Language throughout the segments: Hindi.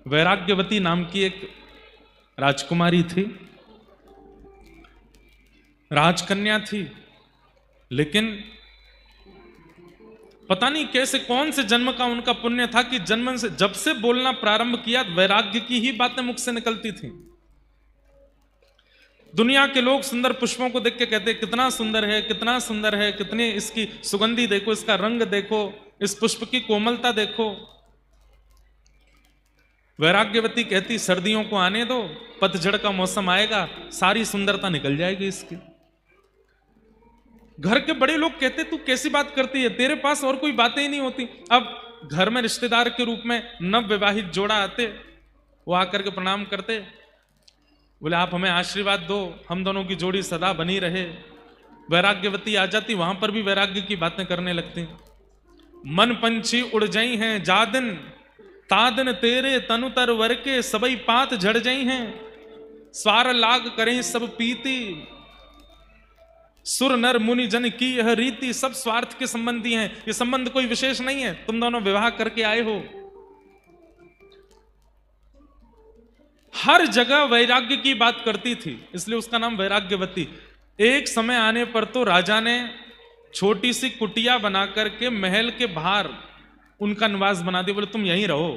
वैराग्यवती नाम की एक राजकुमारी थी, राजकन्या थी, लेकिन पता नहीं कैसे कौन से जन्म का उनका पुण्य था कि जन्म से जब से बोलना प्रारंभ किया वैराग्य की ही बातें मुख से निकलती थी। दुनिया के लोग सुंदर पुष्पों को देख के कहते कितना सुंदर है, कितना सुंदर है, कितनी इसकी सुगंधी देखो, इसका रंग देखो, इस पुष्प की कोमलता देखो। वैराग्यवती कहती सर्दियों को आने दो, पतझड़ का मौसम आएगा, सारी सुंदरता निकल जाएगी इसकी। घर के बड़े लोग कहते तू कैसी बात करती है, तेरे पास और कोई बातें ही नहीं होती। अब घर में रिश्तेदार के रूप में नव विवाहित जोड़ा आते, वो आकर के प्रणाम करते, बोले आप हमें आशीर्वाद दो, हम दोनों की जोड़ी सदा बनी रहे। वैराग्यवती आ जाती, वहां पर भी वैराग्य की बातें करने लगती। मन पंछी उड़ जाई हैं जादिन, तादिन तेरे तनु तर वर के सबई पात झड़ जाई हैं। स्वार लाग करें सब पीती, सुर नर मुनि जन की यह रीति। सब स्वार्थ के संबंधी हैं, ये संबंध कोई विशेष नहीं है, तुम दोनों विवाह करके आए हो। हर जगह वैराग्य की बात करती थी, इसलिए उसका नाम वैराग्यवती। एक समय आने पर तो राजा ने छोटी सी कुटिया बना करके महल के बाहर उनका निवास बना दिया, बोले तुम यहीं रहो।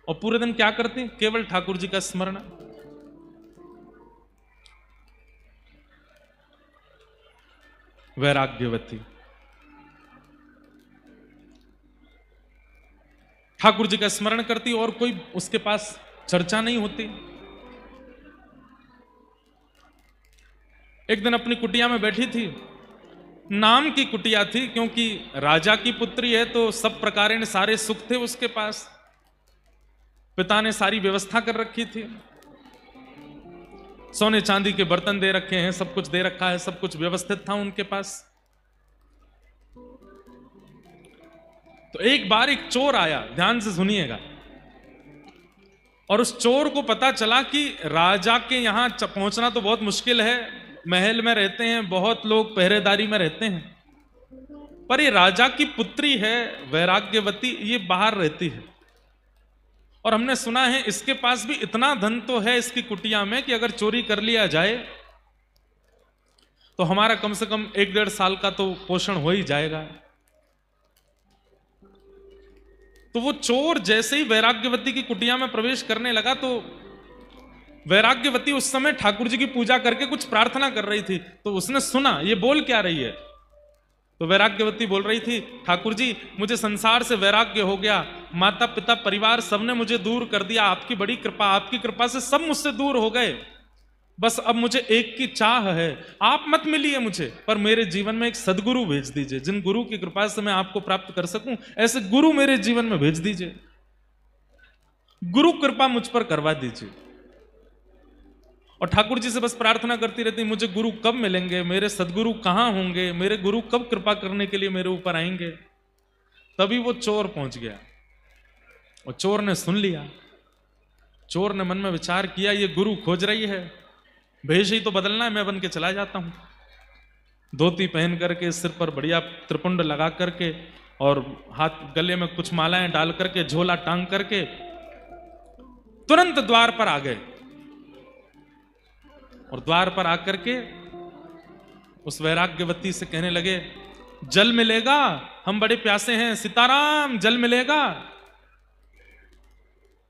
और पूरे दिन क्या करती, केवल ठाकुर जी का स्मरण। वैराग्यवती ठाकुर जी का स्मरण करती और कोई उसके पास चर्चा नहीं होती। एक दिन अपनी कुटिया में बैठी थी, नाम की कुटिया थी क्योंकि राजा की पुत्री है तो सब प्रकार सारे सुख थे उसके पास, पिता ने सारी व्यवस्था कर रखी थी, सोने चांदी के बर्तन दे रखे हैं, सब कुछ दे रखा है, सब कुछ व्यवस्थित था उनके पास। तो एक बार एक चोर आया, ध्यान से सुनिएगा, और उस चोर को पता चला कि राजा के यहां पहुंचना तो बहुत मुश्किल है, महल में रहते हैं, बहुत लोग पहरेदारी में रहते हैं, पर ये राजा की पुत्री है वैराग्यवती, ये बाहर रहती है। और हमने सुना है इसके पास भी इतना धन तो है इसकी कुटिया में कि अगर चोरी कर लिया जाए तो हमारा कम से कम 1-1.5 साल का तो पोषण हो ही जाएगा। तो वो चोर जैसे ही वैराग्यवती की कुटिया में प्रवेश करने लगा तो वैराग्यवती उस समय ठाकुर जी की पूजा करके कुछ प्रार्थना कर रही थी, तो उसने सुना ये बोल क्या रही है। तो वैराग्यवती बोल रही थी, ठाकुर जी मुझे संसार से वैराग्य हो गया, माता पिता परिवार सबने मुझे दूर कर दिया, आपकी बड़ी कृपा, आपकी कृपा से सब मुझसे दूर हो गए, बस अब मुझे एक की चाह है, आप मत मिलिए मुझे, पर मेरे जीवन में एक सदगुरु भेज दीजिए, जिन गुरु की कृपा से मैं आपको प्राप्त कर सकूं, ऐसे गुरु मेरे जीवन में भेज दीजिए, गुरु कृपा मुझ पर करवा दीजिए। और ठाकुर जी से बस प्रार्थना करती रहती, मुझे गुरु कब मिलेंगे, मेरे सदगुरु कहां होंगे, मेरे गुरु कब कृपा करने के लिए मेरे ऊपर आएंगे। तभी वो चोर पहुंच गया और चोर ने सुन लिया। चोर ने मन में विचार किया, ये गुरु खोज रही है, भेष ही तो बदलना है, मैं बन के चला जाता हूं। धोती पहन करके, सिर पर बढ़िया त्रिपुंड लगा करके और हाथ गले में कुछ मालाएं डाल करके, झोला टांग करके तुरंत द्वार पर आ गए। और द्वार पर आकर के उस वैराग्यवती से कहने लगे, जल मिलेगा, हम बड़े प्यासे हैं, सीताराम जल मिलेगा।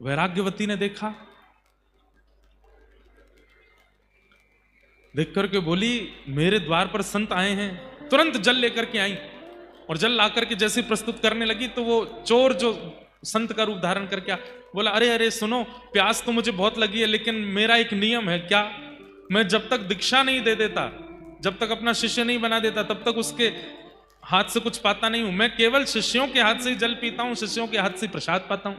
वैराग्यवती ने देखा, देख करके बोली, मेरे द्वार पर संत आए हैं। तुरंत जल लेकर के आई और जल ला करके जैसे प्रस्तुत करने लगी तो वो चोर जो संत का रूप धारण करके बोला, अरे अरे सुनो, प्यास तो मुझे बहुत लगी है, लेकिन मेरा एक नियम है, क्या, मैं जब तक दीक्षा नहीं दे देता, जब तक अपना शिष्य नहीं बना देता, तब तक उसके हाथ से कुछ पाता नहीं हूं। मैं केवल शिष्यों के हाथ से ही जल पीता हूं, शिष्यों के हाथ से प्रसाद पाता हूं।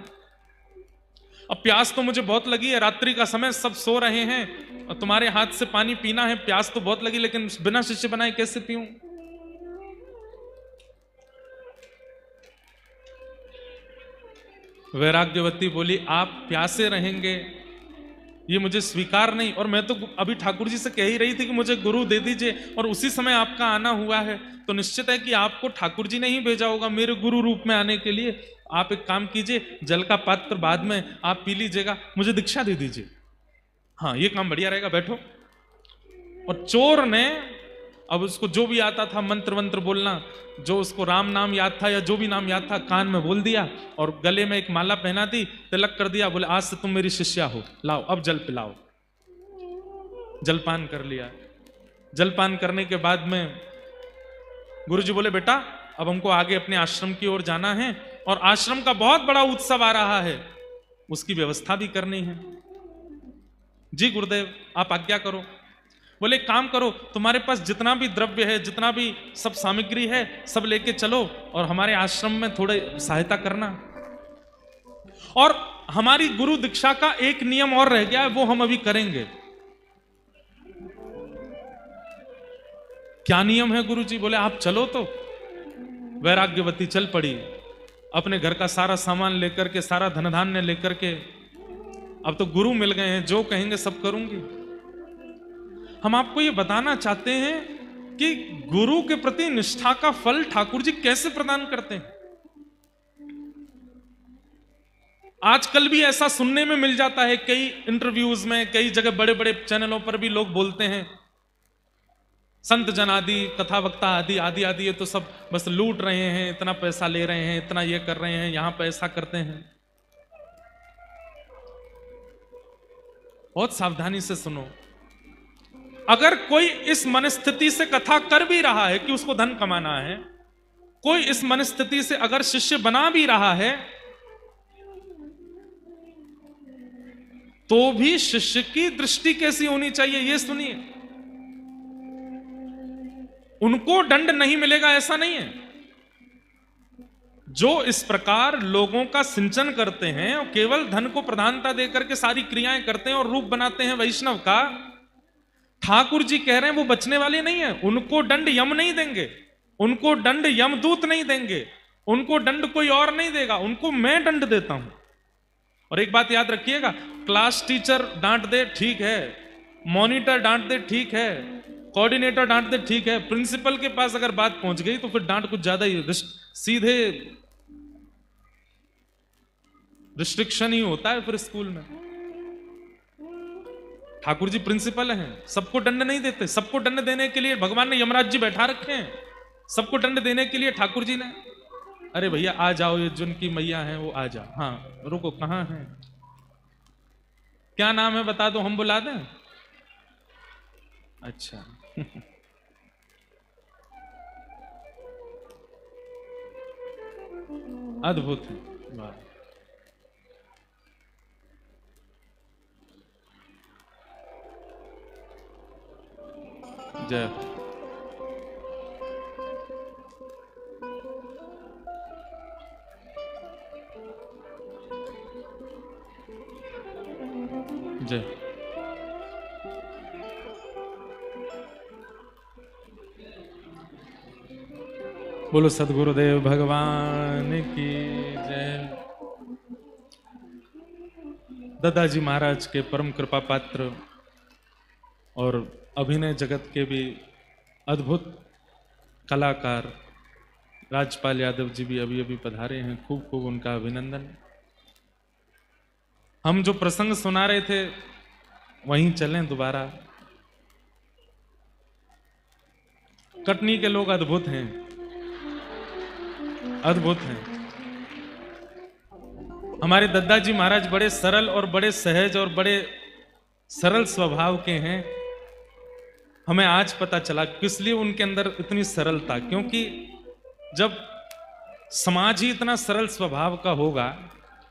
अब प्यास तो मुझे बहुत लगी है, रात्रि का समय, सब सो रहे हैं और तुम्हारे हाथ से पानी पीना है, प्यास तो बहुत लगी, लेकिन बिना शिष्य बनाए कैसे पीऊं। वैराग्यवती बोली, आप प्यासे रहेंगे ये मुझे स्वीकार नहीं, और मैं तो अभी ठाकुर जी से कह ही रही थी कि मुझे गुरु दे दीजिए, और उसी समय आपका आना हुआ है, तो निश्चित है कि आपको ठाकुर जी ने ही भेजा होगा मेरे गुरु रूप में आने के लिए। आप एक काम कीजिए, जल का पात्र बाद में आप पी लीजिएगा, मुझे दीक्षा दे दीजिए। हाँ ये काम बढ़िया रहेगा, बैठो। और चोर ने अब उसको जो भी आता था मंत्र वंत्र बोलना, जो उसको राम नाम याद था या जो भी नाम याद था कान में बोल दिया, और गले में एक माला पहना दी, तिलक कर दिया, बोले आज से तुम मेरी शिष्या हो, लाओ अब जल पिलाओ। जलपान कर लिया। जलपान करने के बाद में गुरुजी बोले बेटा अब हमको आगे अपने आश्रम की ओर जाना है, और आश्रम का बहुत बड़ा उत्सव आ रहा है, उसकी व्यवस्था भी करनी है। जी गुरुदेव आप आज्ञा करो। बोले एक काम करो, तुम्हारे पास जितना भी द्रव्य है, जितना भी सब सामग्री है, सब लेके चलो और हमारे आश्रम में थोड़े सहायता करना। और हमारी गुरु दीक्षा का एक नियम और रह गया है, वो हम अभी करेंगे। क्या नियम है गुरुजी? बोले आप चलो। तो वैराग्यवती चल पड़ी, अपने घर का सारा सामान लेकर के, सारा धन धान्य लेकर के। अब तो गुरु मिल गए हैं, जो कहेंगे सब करूंगी। हम आपको ये बताना चाहते हैं कि गुरु के प्रति निष्ठा का फल ठाकुर जी कैसे प्रदान करते हैं। आजकल भी ऐसा सुनने में मिल जाता है, कई इंटरव्यूज में, कई जगह बड़े बड़े चैनलों पर भी लोग बोलते हैं, संत जन आदि, कथा वक्ता आदि आदि आदि ये तो सब बस लूट रहे हैं, इतना पैसा ले रहे हैं, इतना ये कर रहे हैं, यहां पे ऐसा करते हैं। बहुत सावधानी से सुनो। अगर कोई इस मनस्थिति से कथा कर भी रहा है कि उसको धन कमाना है, कोई इस मनस्थिति से अगर शिष्य बना भी रहा है, तो भी शिष्य की दृष्टि कैसी होनी चाहिए ये सुनिए। उनको दंड नहीं मिलेगा ऐसा नहीं है। जो इस प्रकार लोगों का सिंचन करते हैं और केवल धन को प्रधानता देकर के सारी क्रियाएं करते हैं और रूप बनाते हैं वैष्णव का, ठाकुर जी कह रहे हैं वो बचने वाले नहीं है। उनको दंड यम नहीं देंगे, उनको दंड यमदूत नहीं देंगे, उनको दंड कोई और नहीं देगा, उनको मैं दंड देता हूं। और एक बात याद रखिएगा, क्लास टीचर डांट दे ठीक है, मॉनिटर डांट दे ठीक है, कोऑर्डिनेटर डांट दे ठीक है, प्रिंसिपल के पास अगर बात पहुंच गई तो फिर डांट कुछ ज्यादा ही सीधे रिस्ट्रिक्शन ही होता है फिर स्कूल में। ठाकुर जी प्रिंसिपल हैं, सबको दंड नहीं देते। सबको दंड देने के लिए भगवान ने यमराज जी बैठा रखे हैं, सबको दंड देने के लिए ठाकुर जी ने, अरे भैया आ जाओ, ये जिनकी मैया है वो आ जाओ। हाँ रुको, कहां है, क्या नाम है बता दो, हम बुला दें। अच्छा अद्भुत है, वाह। जय जय। बोलो सदगुरुदेव भगवान की जय। दादाजी महाराज के परम कृपा पात्र और अभिनय जगत के भी अद्भुत कलाकार राजपाल यादव जी भी अभी अभी पधारे हैं, खूब खूब उनका अभिनंदन। हम जो प्रसंग सुना रहे थे वहीं चलें दोबारा। कटनी के लोग अद्भुत हैं, अद्भुत हैं। हमारे दादाजी महाराज बड़े सरल और बड़े सहज और बड़े सरल स्वभाव के हैं। हमें आज पता चला किस लिए उनके अंदर इतनी सरलता, क्योंकि जब समाज ही इतना सरल स्वभाव का होगा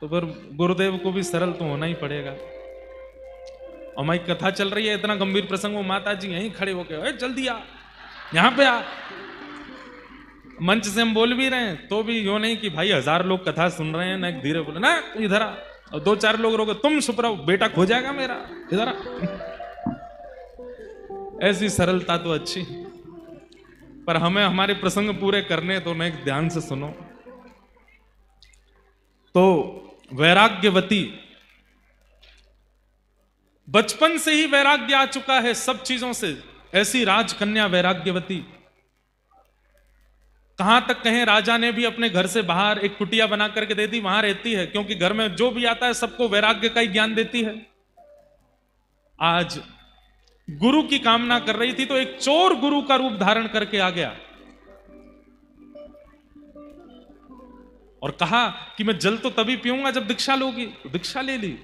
तो फिर गुरुदेव को भी सरल तो होना ही पड़ेगा। और हमारी कथा चल रही है, इतना गंभीर प्रसंग, वो माता जी यहीं खड़े होके जल्दी आ, यहां पे आ। मंच से हम बोल भी रहे हैं तो भी यो नहीं कि भाई 1000 लोग कथा सुन रहे हैं ना, एक धीरे बोले ना इधर आ, और 2-4 लोग रोके तुम चुप रहो, बेटा खो जाएगा मेरा, इधर आ। ऐसी सरलता तो अच्छी, पर हमें हमारे प्रसंग पूरे करने तो नहीं, ध्यान से सुनो। तो वैराग्यवती बचपन से ही वैराग्य आ चुका है सब चीजों से, ऐसी राजकन्या वैराग्यवती। कहां तक कहें, राजा ने भी अपने घर से बाहर एक कुटिया बना करके दे दी, वहां रहती है, क्योंकि घर में जो भी आता है सबको वैराग्य का ही ज्ञान देती है। आज गुरु की कामना कर रही थी तो एक चोर गुरु का रूप धारण करके आ गया और कहा कि मैं जल तो तभी पीऊंगा जब दीक्षा लोगी। तो दीक्षा ले ली।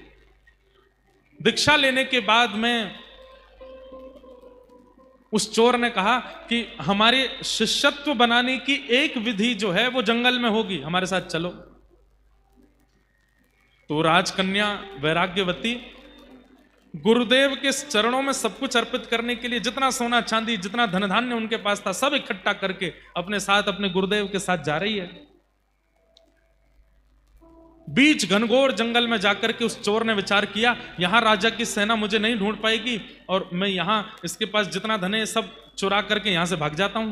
दीक्षा लेने के बाद में उस चोर ने कहा कि हमारे शिष्यत्व बनाने की एक विधि जो है वो जंगल में होगी, हमारे साथ चलो। तो राजकन्या वैराग्यवती गुरुदेव के चरणों में सब कुछ अर्पित करने के लिए जितना सोना चांदी, जितना धन धान्य उनके पास था, सब इकट्ठा करके अपने साथ अपने गुरुदेव के साथ जा रही है। बीच घनघोर जंगल में जाकर के उस चोर ने विचार किया, यहां राजा की सेना मुझे नहीं ढूंढ पाएगी और मैं यहां इसके पास जितना धन है सब चुरा करके यहां से भाग जाता हूं,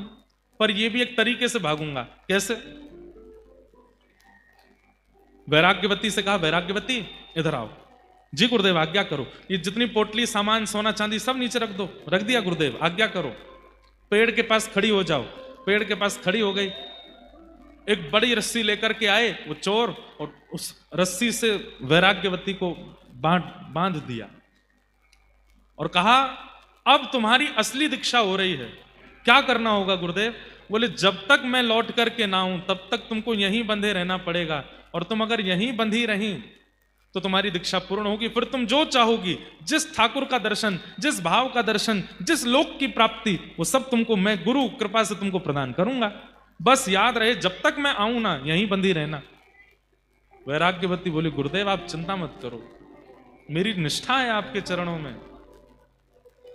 पर यह भी एक तरीके से भागूंगा। कैसे? वैराग्यवती से कहा, वैराग्यवती इधर आओ। जी गुरुदेव आज्ञा करो। ये जितनी पोटली सामान सोना चांदी सब नीचे रख दो। रख दिया गुरुदेव, आज्ञा करो। पेड़ के पास खड़ी हो जाओ। पेड़ के पास खड़ी हो गई। एक बड़ी रस्सी लेकर के आए वो चोर और उस रस्सी से वैराग्यवती को बांध दिया और कहा, अब तुम्हारी असली दीक्षा हो रही है। क्या करना होगा गुरुदेव? बोले, जब तक मैं लौट करके ना आऊं तब तक तुमको यहीं बंधे रहना पड़ेगा, और तुम अगर यहीं बंधी रही तो तुम्हारी दीक्षा पूर्ण होगी। फिर तुम जो चाहोगी, जिस ठाकुर का दर्शन, जिस भाव का दर्शन, जिस लोक की प्राप्ति, वो सब तुमको मैं गुरु कृपा से तुमको प्रदान करूंगा। बस याद रहे, जब तक मैं आऊं ना यहीं बंधी रहना। वैराग्यवती बोली, गुरुदेव आप चिंता मत करो, मेरी निष्ठा है आपके चरणों में।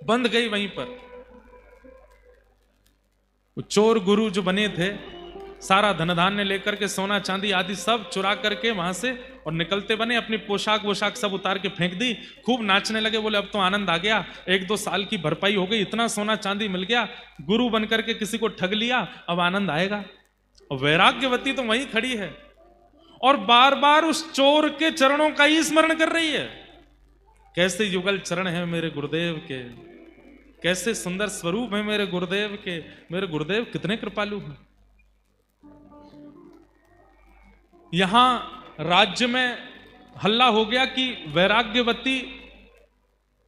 बंध गई वहीं पर। वो चोर गुरु जो बने थे सारा धन धान्य लेकर के, सोना चांदी आदि सब चुरा करके वहां से और निकलते बने। अपनी पोशाक वोशाक सब उतार के फेंक दी। खूब नाचने लगे। बोले, अब तो आनंद आ गया, 1-2 साल की भरपाई हो गई, इतना सोना चांदी मिल गया, गुरु बन करके किसी को ठग लिया, अब आनंद आएगा। और वैराग्यवती तो वहीं खड़ी है और बार बार उस चोर के चरणों का ही स्मरण कर रही है। कैसे युगल चरण है मेरे गुरुदेव के, कैसे सुंदर स्वरूप है मेरे गुरुदेव के, मेरे गुरुदेव कितने कृपालु हैं। यहां राज्य में हल्ला हो गया कि वैराग्यवती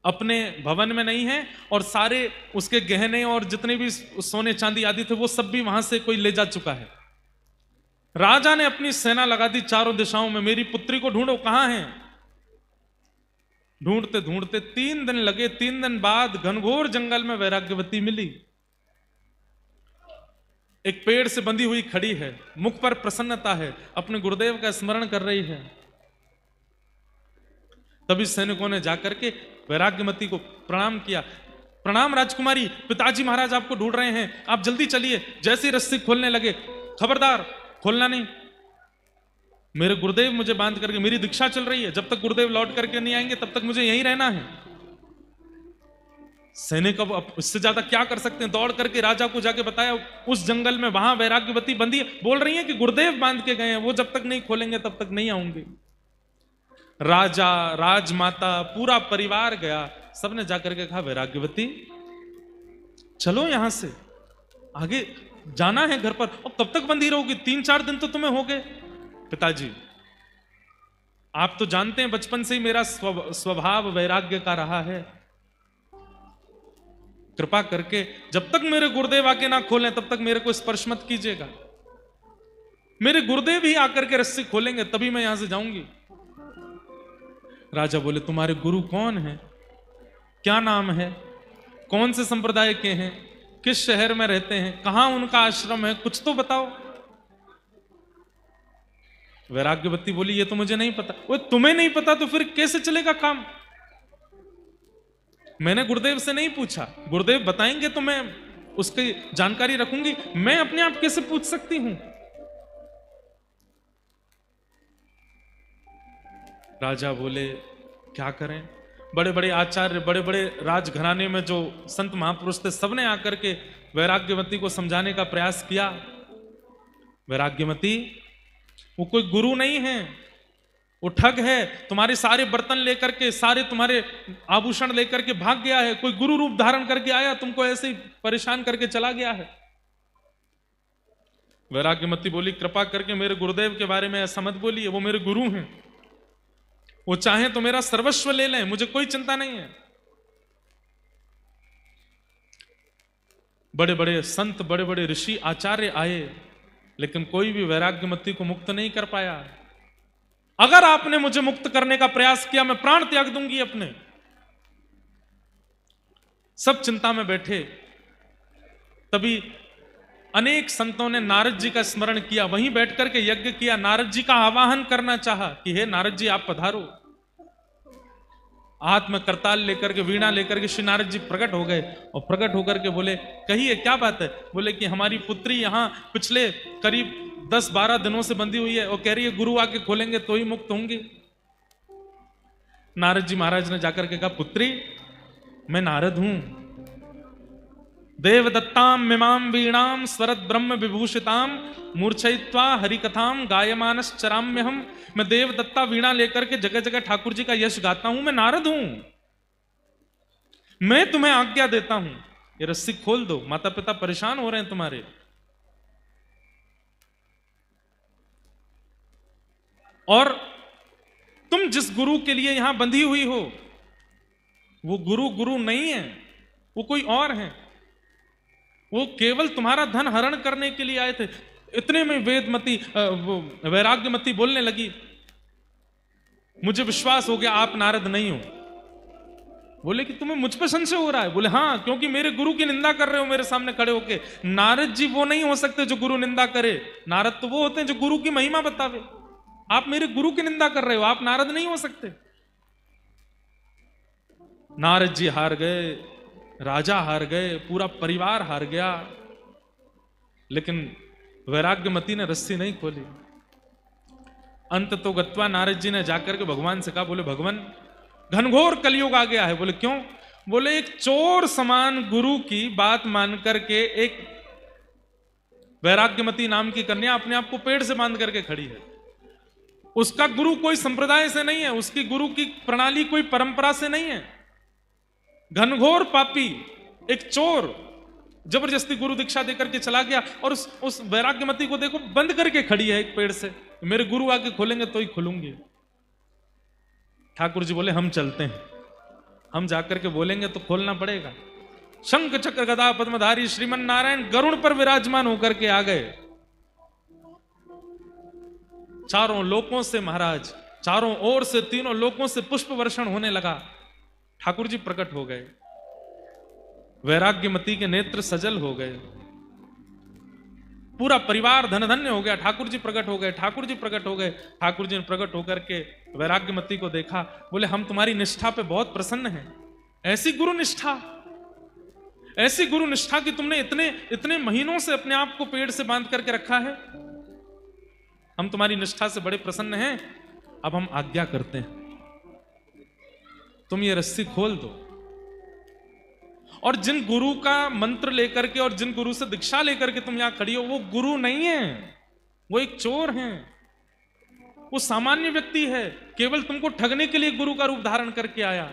अपने भवन में नहीं है और सारे उसके गहने और जितने भी सोने चांदी आदि थे वो सब भी वहां से कोई ले जा चुका है। राजा ने अपनी सेना लगा दी चारों दिशाओं में, मेरी पुत्री को ढूंढो, कहां है। ढूंढते ढूंढते 3 दिन लगे। 3 दिन बाद घनघोर जंगल में वैराग्यवती मिली। एक पेड़ से बंधी हुई खड़ी है, मुख पर प्रसन्नता है, अपने गुरुदेव का स्मरण कर रही है। तभी सैनिकों ने जाकर के वैराग्यवती को प्रणाम किया। प्रणाम राजकुमारी, पिताजी महाराज आपको ढूंढ रहे हैं, आप जल्दी चलिए। जैसी रस्सी खोलने लगे, खबरदार खोलना नहीं, मेरे गुरुदेव मुझे बांध करके, मेरी दीक्षा चल रही है, जब तक गुरुदेव लौट करके नहीं आएंगे तब तक मुझे यहीं रहना है। सैनिक अब इससे ज्यादा क्या कर सकते हैं, दौड़ करके राजा को जाके बताया, उस जंगल में वहां वैराग्यवती बंदी है, बोल रही है कि गुरुदेव बांध के गए हैं, वो जब तक नहीं खोलेंगे तब तक नहीं आऊंगी। राजा, राजमाता, पूरा परिवार गया। सबने जाकर के कहा, वैराग्यवती चलो यहां से, आगे जाना है घर पर, और कब तक बंदी रहोगी, 3-4 दिन तो तुम्हें हो गए। पिताजी आप तो जानते हैं बचपन से ही मेरा स्वभाव वैराग्य का रहा है, कृपा करके जब तक मेरे गुरुदेव आके ना खोलें तब तक मेरे को स्पर्श मत कीजिएगा। मेरे गुरुदेव ही आकर के रस्सी खोलेंगे तभी मैं यहां से जाऊंगी। राजा बोले, तुम्हारे गुरु कौन है, क्या नाम है, कौन से संप्रदाय के हैं, किस शहर में रहते हैं, कहां उनका आश्रम है, कुछ तो बताओ। वैराग्यवती बोली, ये तो मुझे नहीं पता। वो तुम्हें नहीं पता तो फिर कैसे चलेगा काम। मैंने गुरुदेव से नहीं पूछा, गुरुदेव बताएंगे तो मैं उसकी जानकारी रखूंगी, मैं अपने आप कैसे पूछ सकती हूं। राजा बोले, क्या करें, बड़े बड़े आचार्य, बड़े बड़े राजघराने में जो संत महापुरुष थे सबने आकर के वैराग्यवती को समझाने का प्रयास किया। वैराग्यवती वो कोई गुरु नहीं है, वो ठग है, तुम्हारे सारे बर्तन लेकर के, सारे तुम्हारे आभूषण लेकर के भाग गया है, कोई गुरु रूप धारण करके आया, तुमको ऐसे ही परेशान करके चला गया है। वैराग्यमती बोली, कृपा करके मेरे गुरुदेव के बारे में ऐसा मत बोलिए, वो मेरे गुरु हैं, वो चाहे तो मेरा सर्वस्व ले लें, मुझे कोई चिंता नहीं है। बड़े बड़े संत, बड़े बड़े ऋषि आचार्य आए, लेकिन कोई भी वैराग्यमती को मुक्त नहीं कर पाया। अगर आपने मुझे मुक्त करने का प्रयास किया, मैं प्राण त्याग दूंगी अपने। सब चिंता में बैठे। तभी अनेक संतों ने नारद जी का स्मरण किया, वहीं बैठकर के यज्ञ किया, नारद जी का आवाहन करना चाहा कि हे नारद जी आप पधारो। हाथ में करताल लेकर के, वीणा लेकर के श्री नारद जी प्रकट हो गए और प्रकट होकर के बोले, कहिए क्या बात है? बोले कि हमारी पुत्री यहां पिछले करीब 10-12 दिनों से बंधी हुई है और कह रही है गुरु आके खोलेंगे तो ही मुक्त होंगे। नारद जी महाराज ने जाकर के कहा, पुत्री मैं नारद हूं, देवदत्ताम मिमाम वीणाम स्वरत ब्रह्म विभूषिताम मूर्छयित्वा हरिकथाम गायमानश्चराम्यहम। मैं देवदत्ता वीणा लेकर के जगह जगह ठाकुर जी का यश गाता हूं, मैं नारद हूं। मैं तुम्हें आज्ञा देता हूं, ये रस्सी खोल दो, माता पिता परेशान हो रहे हैं तुम्हारे। और तुम जिस गुरु के लिए यहां बंधी हुई हो, वो गुरु नहीं है, वो कोई और है। वो केवल तुम्हारा धन हरण करने के लिए आए थे। इतने में वेदमती वैराग्यमती बोलने लगी, मुझे विश्वास हो गया आप नारद नहीं हो। बोले कि तुम्हें मुझ पर संशय हो रहा है? बोले हाँ, क्योंकि मेरे गुरु की निंदा कर रहे हो मेरे सामने खड़े होके। नारद जी वो नहीं हो सकते जो गुरु निंदा करे, नारद तो वो होते हैं जो गुरु की महिमा बतावे। आप मेरे गुरु की निंदा कर रहे हो, आप नारद नहीं हो सकते। नारद जी हार गए, राजा हार गए, पूरा परिवार हार गया, लेकिन वैराग्यमती ने रस्सी नहीं खोली। अंत तो गत्वा नारद जी ने जाकर के भगवान से कहा, बोले भगवान घनघोर कलयुग आ गया है। बोले क्यों? बोले एक चोर समान गुरु की बात मान करके एक वैराग्यमती नाम की कन्या अपने आप को पेड़ से बांध करके खड़ी है। उसका गुरु कोई संप्रदाय से नहीं है, उसकी गुरु की प्रणाली कोई परंपरा से नहीं है। घनघोर पापी एक चोर जबरदस्ती गुरु दीक्षा देकर के चला गया, और उस वैराग्यमती को देखो बंद करके खड़ी है एक पेड़ से, मेरे गुरु आके खोलेंगे तो ही खोलूंगी। ठाकुर जी बोले हम चलते हैं, हम जाकर के बोलेंगे तो खोलना पड़ेगा। शंख चक्र गदा पद्मधारी श्रीमन नारायण गरुड़ पर विराजमान होकर के आ गए। चारों लोकों से महाराज, चारों ओर से, तीनों लोकों से पुष्प वर्षण होने लगा। ठाकुर जी प्रकट हो गए, वैराग्यमती के नेत्र सजल हो गए, पूरा परिवार धन धन्य हो गया। ठाकुर जी प्रकट हो गए, ठाकुर जी प्रकट हो गए। ठाकुर जी ने प्रकट होकर के वैराग्यमती को देखा, बोले हम तुम्हारी निष्ठा पे बहुत प्रसन्न हैं। ऐसी गुरु निष्ठा, ऐसी गुरु निष्ठा कि तुमने इतने इतने महीनों से अपने आप को पेड़ से बांध करके रखा है। हम तुम्हारी निष्ठा से बड़े प्रसन्न हैं। अब हम आज्ञा करते हैं, तुम ये रस्सी खोल दो, और जिन गुरु का मंत्र लेकर के और जिन गुरु से दीक्षा लेकर के तुम यहां खड़ी हो, वो गुरु नहीं है, वो एक चोर है, वो सामान्य व्यक्ति है, केवल तुमको ठगने के लिए गुरु का रूप धारण करके आया।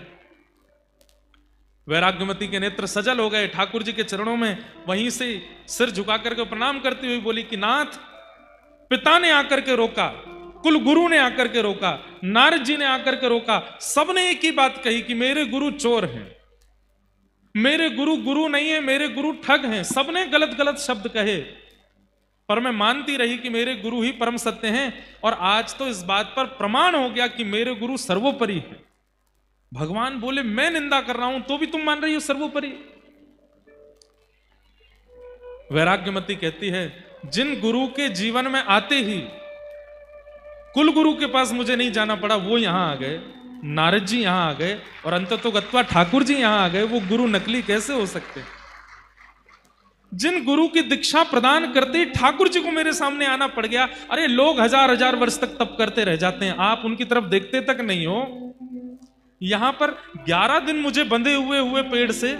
वैराग्यमती के नेत्र सजल हो गए, ठाकुर जी के चरणों में वहीं से सिर झुका करके प्रणाम करती हुई बोली कि नाथ, पिता ने आकर के रोका, कुल गुरु ने आकर के रोका, नारद जी ने आकर के रोका, सबने एक ही बात कही कि मेरे गुरु चोर हैं, मेरे गुरु गुरु नहीं है, मेरे गुरु ठग हैं। सबने गलत गलत शब्द कहे, पर मैं मानती रही कि मेरे गुरु ही परम सत्य हैं। और आज तो इस बात पर प्रमाण हो गया कि मेरे गुरु सर्वोपरि है। भगवान बोले मैं निंदा कर रहा हूं तो भी तुम मान रही हो सर्वोपरि। वैराग्यमती कहती है, जिन गुरु के जीवन में आते ही कुल गुरु के पास मुझे नहीं जाना पड़ा, वो यहां आ गए, नारद जी यहां आ गए, और अंततोगत्वा ठाकुर जी यहां आ गए। वो गुरु नकली कैसे हो सकते? जिन गुरु की दीक्षा प्रदान करते ही ठाकुर जी को मेरे सामने आना पड़ गया। अरे लोग हजार हजार वर्ष तक तप करते रह जाते हैं, आप उनकी तरफ देखते तक नहीं हो। यहां पर 11 दिन मुझे बंधे हुए पेड़ से,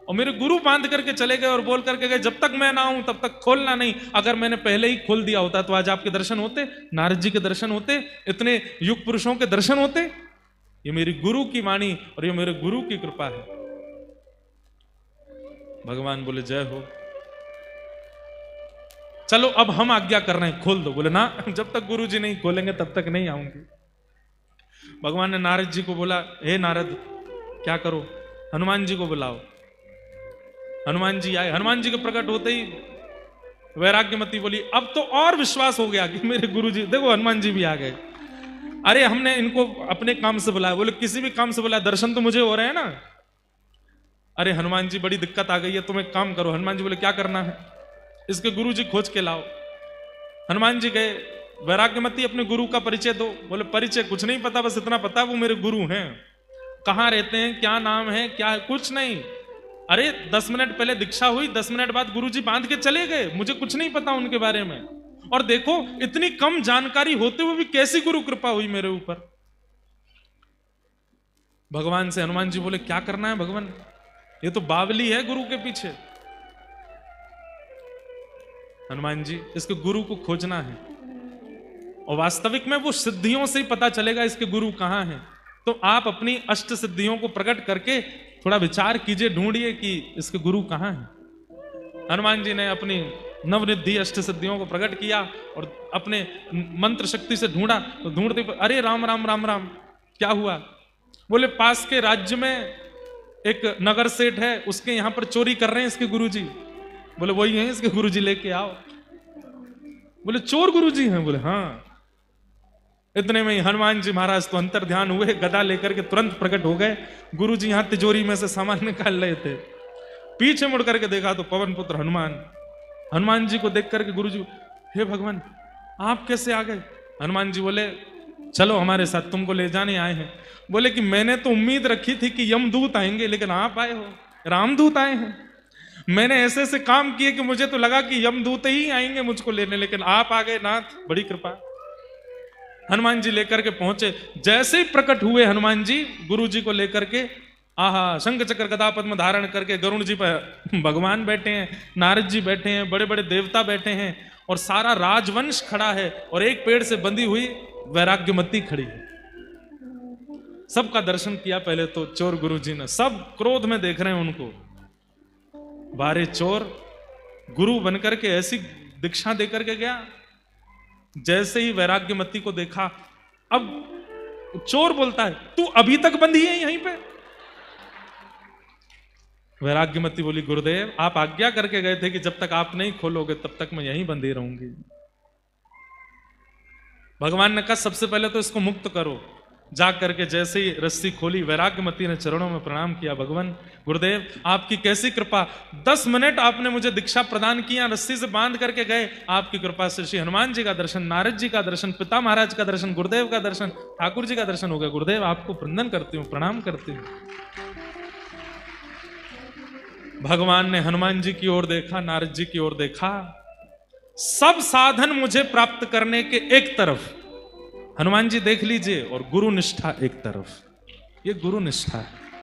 और मेरे गुरु बांध करके चले गए और बोल करके गए जब तक मैं ना आऊं तब तक खोलना नहीं। अगर मैंने पहले ही खोल दिया होता तो आज आपके दर्शन होते, नारद जी के दर्शन होते, इतने युग पुरुषों के दर्शन होते। ये मेरी गुरु की वाणी और ये मेरे गुरु की कृपा है। भगवान बोले जय हो। चलो अब हम आज्ञा कर रहे हैं, खोल दो। बोले ना, जब तक गुरु जी नहीं खोलेंगे तब तक नहीं आऊंगी। भगवान ने नारद जी को बोला, हे नारद क्या करो, हनुमान जी को बुलाओ। हनुमान जी आए। हनुमान जी के प्रकट होते ही वैराग्यमती बोली, अब तो और विश्वास हो गया कि मेरे गुरु जी, देखो हनुमान जी भी आ गए। अरे हमने इनको अपने काम से बुलाया। बोले किसी भी काम से बुलाया, दर्शन तो मुझे हो रहे हैं ना। अरे हनुमान जी बड़ी दिक्कत आ गई है, तुम एक काम करो। हनुमान जी बोले क्या करना है, इसके गुरु जी खोज के लाओ। हनुमान जी गए, वैराग्यमती अपने गुरु का परिचय दो। बोले परिचय कुछ नहीं पता, बस इतना पता वो मेरे गुरु हैं। कहाँ रहते हैं, क्या नाम है, क्या है, कुछ नहीं। अरे 10 मिनट पहले दीक्षा हुई, 10 मिनट बाद गुरुजी बांध के चले गए, मुझे कुछ नहीं पता उनके बारे में। और देखो इतनी कम जानकारी होते हुए भी कैसी गुरु कृपा हुई मेरे ऊपर। भगवान से हनुमान जी बोले क्या करना है भगवान, ये तो बावली है गुरु के पीछे। हनुमान जी इसके गुरु को खोजना है, और वास्तविक में वो सिद्धियों से ही पता चलेगा इसके गुरु कहां हैं। तो आप अपनी अष्ट सिद्धियों को प्रकट करके थोड़ा विचार कीजिए, ढूंढिए कि इसके गुरु कहां हैं। हनुमान जी ने अपनी नवनिधि अष्ट सिद्धियों को प्रकट किया और अपने मंत्र शक्ति से ढूंढा। तो ढूंढते अरे राम राम राम राम, क्या हुआ। बोले पास के राज्य में एक नगर सेठ है, उसके यहां पर चोरी कर रहे हैं इसके गुरुजी। बोले वही हैं इसके गुरुजी, लेके आओ। बोले चोर गुरुजी हैं। बोले हाँ। इतने में ही हनुमान जी महाराज तो अंतर ध्यान हुए, गदा लेकर के तुरंत प्रकट हो गए। गुरुजी यहां तिजोरी में से सामान निकाल रहे थे, पीछे मुड़ करके देखा तो पवन पुत्र हनुमान। हनुमान जी को देख करके गुरुजी, हे भगवान आप कैसे आ गए। हनुमान जी बोले चलो हमारे साथ, तुमको ले जाने आए हैं। बोले कि मैंने तो उम्मीद रखी थी कि यमदूत आएंगे, लेकिन आप आए हो, रामदूत आए हैं। मैंने ऐसे ऐसे काम किए कि मुझे तो लगा कि यमदूत ही आएंगे मुझको लेने, लेकिन आप आ गए नाथ, बड़ी कृपा। हनुमान जी लेकर के पहुंचे। जैसे ही प्रकट हुए हनुमान जी गुरु जी को लेकर के, आहा शंख चक्र गदा पद्म धारण करके गरुड़ जी पर भगवान बैठे हैं, नारद जी बैठे हैं, बड़े बड़े देवता बैठे हैं, और सारा राजवंश खड़ा है, और एक पेड़ से बंधी हुई वैराग्यमती खड़ी है। सबका दर्शन किया पहले तो चोर गुरु जी ने, सब क्रोध में देख रहे हैं उनको। बारे चोर, गुरु बनकर के ऐसी दीक्षा देकर के गया। जैसे ही वैराग्यमती को देखा, अब चोर बोलता है तू अभी तक बंधी है यहीं पे। वैराग्यमती बोली गुरुदेव आप आज्ञा करके गए थे कि जब तक आप नहीं खोलोगे तब तक मैं यहीं बंधी रहूंगी। भगवान ने कहा सबसे पहले तो इसको मुक्त करो। जा करके जैसे ही रस्सी खोली, वैराग्यमती ने चरणों में प्रणाम किया, भगवान गुरुदेव आपकी कैसी कृपा, 10 मिनट आपने मुझे दीक्षा प्रदान किया, रस्सी से बांध करके गए, आपकी कृपा से श्री हनुमान जी का दर्शन, नारद जी का दर्शन, पिता महाराज का दर्शन, गुरुदेव का दर्शन, ठाकुर जी का दर्शन हो गया। गुरुदेव आपको वंदन करती हूँ, प्रणाम करती हूँ। भगवान ने हनुमान जी की ओर देखा, नारद जी की ओर देखा। सब साधन मुझे प्राप्त करने के एक तरफ, हनुमान जी देख लीजिए, और गुरु निष्ठा एक तरफ। ये गुरु निष्ठा है।